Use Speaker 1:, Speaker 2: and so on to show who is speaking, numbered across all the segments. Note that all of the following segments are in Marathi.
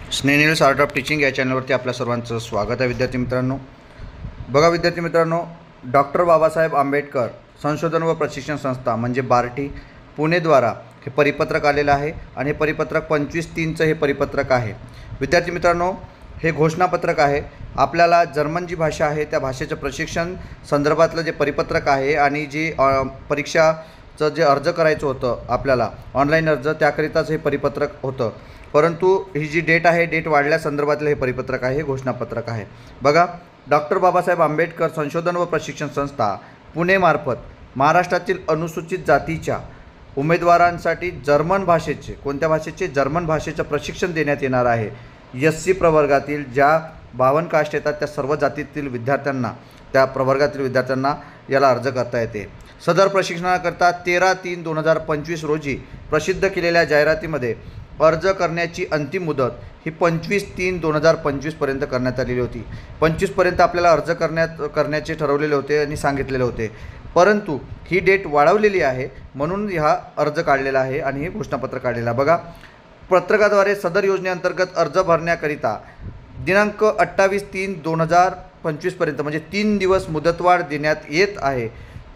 Speaker 1: स्नेनिल्स आर्ट ऑफ टीचिंग या चॅनलवरती आपल्या सर्वांचं स्वागत आहे विद्यार्थी मित्रांनो। बघा विद्यार्थी मित्रांनो, डॉक्टर बाबासाहेब आंबेडकर संशोधन व प्रशिक्षण संस्था म्हणजे बार्टी पुणेद्वारा हे परिपत्रक आलेलं आहे आणि हे परिपत्रक 25/3चं हे परिपत्रक आहे। विद्यार्थी मित्रांनो, हे घोषणापत्रक आहे। आपल्याला जर्मन जी भाषा आहे त्या भाषेचं प्रशिक्षण संदर्भातलं जे परिपत्रक आहे आणि जी परीक्षाचं जे अर्ज करायचं होतं आपल्याला ऑनलाईन अर्ज, त्याकरिताच हे परिपत्रक होतं। परंतु ही जी डेट आहे, डेट वाढल्या संदर्भातलं हे परिपत्रक आहे, हे घोषणापत्रक आहे। बघा, डॉक्टर बाबासाहेब आंबेडकर संशोधन व प्रशिक्षण संस्था पुणेमार्फत महाराष्ट्रातील अनुसूचित जातीच्या उमेदवारांसाठी जर्मन भाषेचे, कोणत्या भाषेचे? जर्मन भाषेचं प्रशिक्षण देण्यात येणार आहे। SC प्रवर्गातील ज्या 52 कास्ट येतात त्या सर्व जातीतील विद्यार्थ्यांना, त्या प्रवर्गातील विद्यार्थ्यांना याला अर्ज करता येते। सदर प्रशिक्षणाकरता 13/3/2025 रोजी प्रसिद्ध केलेल्या जाहिरातीमध्ये अर्ज करण्याची अंतिम मुदत ही 25/3/2025 पर्यंत करण्यात आलेली होती। 25 पर्यंत आपल्याला अर्ज करण्याचे ठरवलेले होते आणि सांगितलेले होते, परंतु ही डेट वाढवलेली आहे म्हणून हा अर्ज काढलेला आहे आणि हे घोषणापत्र काढलेलं आहे। बघा, पत्रकाद्वारे सदर योजनेअंतर्गत अर्ज भरण्याकरिता दिनांक 28/3/2025 पर्यंत म्हणजे 3 दिवस मुदतवाढ देण्यात येत आहे।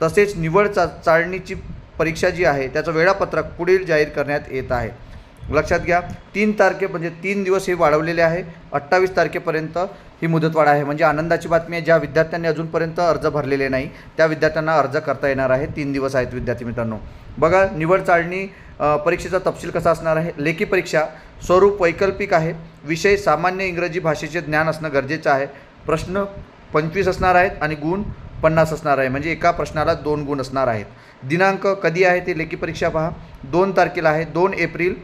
Speaker 1: तसेच निवड चाळणीची परीक्षा जी आहे त्याचं वेळापत्रक पुढील जाहीर करण्यात येत आहे। लक्षात घ्या, 3 तारखे म्हणजे 3 दिवस हे वाढवलेले आहे। 28 तारखेपर्यंत ही मुदतवाढ आहे। म्हणजे आनंदाची बातमी आहे, ज्या विद्यार्थ्यांनी अजूनपर्यंत अर्ज भरलेले नाही त्या विद्यार्थ्यांना अर्ज करता येणार आहे। 3 दिवस आहेत विद्यार्थी मित्रांनो। बघा, निवड चाळणी परीक्षेचा तपशील कसा असणार आहे। लेखी परीक्षा स्वरूप वैकल्पिक आहे। विषय सामान्य इंग्रजी भाषेचे ज्ञान असणं गरजेचं आहे। प्रश्न 25 असणार आहेत आणि गुण 50 असणार आहे, म्हणजे एका प्रश्नाला 2 गुण असणार आहेत। दिनांक कधी आहे ते लेखी परीक्षा पहा, 2 तारखेला आहे, 2 एप्रिल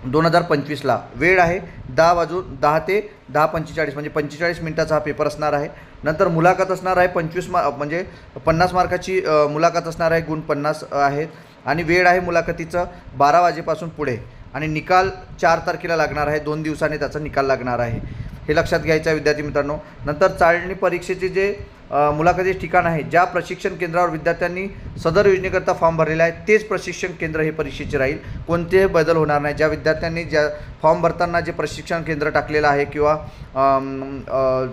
Speaker 1: 2025ला। वेळ आहे 10 ते 10:45 म्हणजे 45 मिनिटाचा हा पेपर असणार आहे। नंतर मुलाखत असणार आहे 50 मार्काची मुलाखत असणार आहे, गुण 50 आहेत आणि वेळ आहे मुलाखतीचं 12 वाजेपासून पुढे आणि निकाल 4 तारखेला लागणार आहे। 2 दिवसांनी त्याचा निकाल लागणार आहे, हे लक्षात घ्यायचं आहे विद्यार्थी मित्रांनो। नंतर चाळणी परीक्षेचे जे मुलाखतीचे ठिकाण आहे, ज्या प्रशिक्षण केंद्रावर विद्यार्थ्यांनी सदर योजनेकरता फॉर्म भरलेला आहे तेच प्रशिक्षण केंद्र हे परीक्षेचे राहील, कोणतेही बदल होणार नाही। ज्या विद्यार्थ्यांनी ज्या फॉर्म भरताना जे प्रशिक्षण केंद्र टाकलेलं आहे किंवा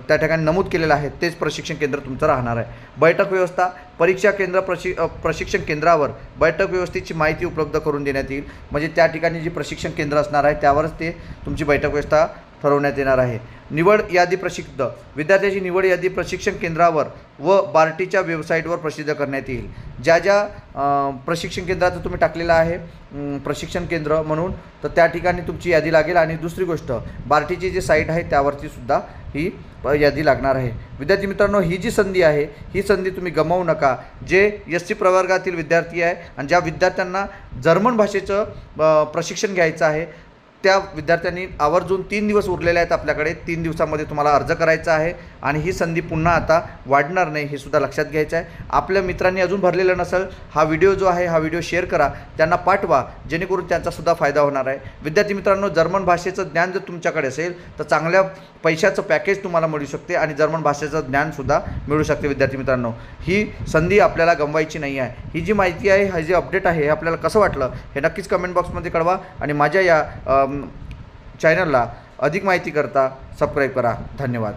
Speaker 1: त्या ठिकाणी नमूद केलेलं आहे तेच प्रशिक्षण केंद्र तुमचं राहणार आहे। बैठक व्यवस्था परीक्षा केंद्र प्रशिक्षण केंद्रावर बैठक व्यवस्थेची माहिती उपलब्ध करून देण्यात येईल, म्हणजे त्या ठिकाणी जी प्रशिक्षण केंद्र असणार आहे त्यावरच ते तुमची बैठक व्यवस्था ठरवण्यात येणार आहे। निवड यादी प्रसिद्ध विद्यार्थ्याची निवड यादी प्रशिक्षण केंद्रावर व बार्टीच्या वेबसाईटवर प्रसिद्ध करण्यात येईल। ज्या प्रशिक्षण केंद्राचं तुम्ही टाकलेलं आहे प्रशिक्षण केंद्र म्हणून, तर त्या ठिकाणी तुमची यादी लागेल। आणि दुसरी गोष्ट, बार्टीची जी साईट आहे त्यावरती सुद्धा ही यादी लागणार आहे। विद्यार्थी मित्रांनो, ही जी संधी आहे ही संधी तुम्ही गमावू नका। जे SC प्रवर्गातील विद्यार्थी आहे आणि ज्या विद्यार्थ्यांना जर्मन भाषेचं प्रशिक्षण घ्यायचं आहे त्या विद्यार्थ्यांनी आवर्जून 3 दिवस उरलेले आहेत आपल्याकडे, 3 दिवसामध्ये तुम्हाला अर्ज करायचा आहे आणि ही संधी पुन्हा आता वाढणार नाही, हे सुद्धा लक्षात घ्यायचं आहे। आपल्या मित्रांनी अजून भरलेलं नसेल, हा व्हिडिओ जो आहे हा व्हिडिओ शेअर करा, त्यांना पाठवा, जेणेकरून त्यांचासुद्धा फायदा होणार आहे। विद्यार्थी मित्रांनो, जर्मन भाषेचं ज्ञान जर तुमच्याकडे असेल तर चांगल्या पैशाचं पॅकेज तुम्हाला मिळू शकते आणि जर्मन भाषेचं ज्ञानसुद्धा मिळू शकते। विद्यार्थी मित्रांनो, ही संधी आपल्याला गमवायची नाही आहे। ही जी माहिती आहे, हा जे अपडेट आहे, हे आपल्याला कसं वाटलं हे नक्कीच कमेंट बॉक्समध्ये कळवा आणि माझ्या या चॅनलला अधिक माहिती करता सबस्क्राईब करा। धन्यवाद।